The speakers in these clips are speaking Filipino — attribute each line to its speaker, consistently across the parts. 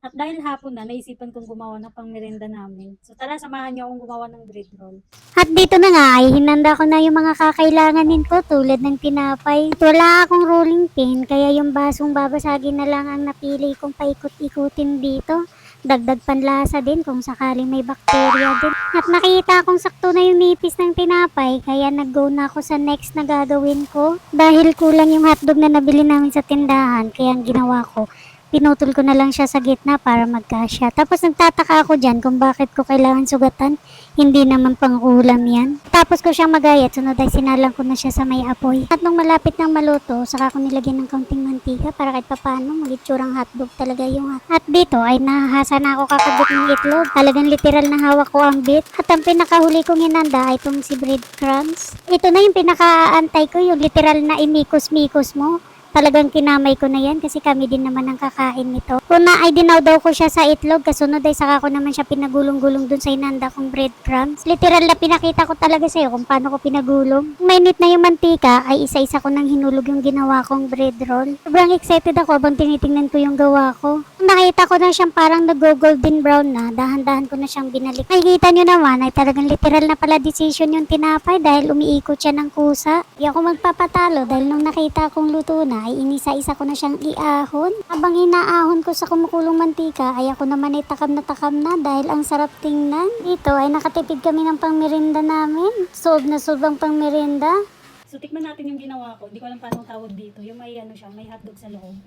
Speaker 1: At dahil hapon na, naisipan kong gumawa ng pangmerenda namin. So tara, samahan niyo akong gumawa ng bread roll.
Speaker 2: At dito na nga ay hinanda ko na yung mga kakailanganin ko tulad ng tinapay. At wala akong rolling pin kaya yung basong babasagin na lang ang napili kong paikot-ikutin dito. Dagdag panlasa din kung sakaling may bakterya din. At nakita kong sakto na yung nipis ng tinapay kaya nag-go na ako sa next na gagawin ko. Dahil kulang yung hotdog na nabili namin sa tindahan kaya ang ginawa ko, pinutol ko na lang siya sa gitna para magkasya. Tapos nagtataka ako dyan kung bakit ko kailangan sugatan. Hindi naman pang ulam yan. Tapos ko siyang magayat, sunod ay sinalang ko na siya sa may apoy. At nung malapit ng maluto, saka ko nilagyan ng kaunting mantika para kahit papano magitsurang hotdog talaga yung At dito ay nahahasa na ako kakabit ng itlog. Talagang literal na hawak ko ang bit. At ang pinakahuli kong hinanda ay itong si breadcrumbs. Ito na yung pinakaantay ko, yung literal na imikos-mikos mo. Talagang kinamay ko na yan kasi kami din naman ang kakain nito. Una ay dinaw-daw ko siya sa itlog, kasunod ay saka ko naman siya pinagulong-gulong dun sa inanda kong breadcrumbs. Literal na pinakita ko talaga sa'yo kung paano ko pinagulong. Mainit na yung mantika ay isa-isa ko nang hinulog yung ginawa kong bread roll. Sobrang excited ako habang tinitingnan ko yung gawa ko. Nakita ko na siyang parang nag-golden brown na, dahan-dahan ko na siyang binalik. Nakikita nyo naman ay talagang literal na pala decision yung tinapay dahil umiikot siya ng kusa. Di ako magpapatalo dahil nung nakita kong luto na ay inisa-isa ko na siyang iahon. Habang inaahon ko sa kumukulong mantika ay ako naman ay takam na dahil ang sarap tingnan. Dito ay nakatipid kami ng pangmerienda namin. Sob na sob ang pangmerienda.
Speaker 1: So tikman natin yung ginawa ko. Hindi ko alam paano tawag dito. Yung may ano siya, may hotdog sa loob.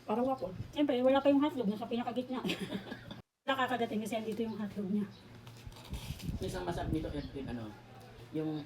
Speaker 3: Parang waffle.
Speaker 1: Siyempre, wala pa yung hotdog. Nasa pinakagitna. Nakakadating kasi andito yung hotdog niya.
Speaker 3: Isang masarap dito, Edwin, ano, yung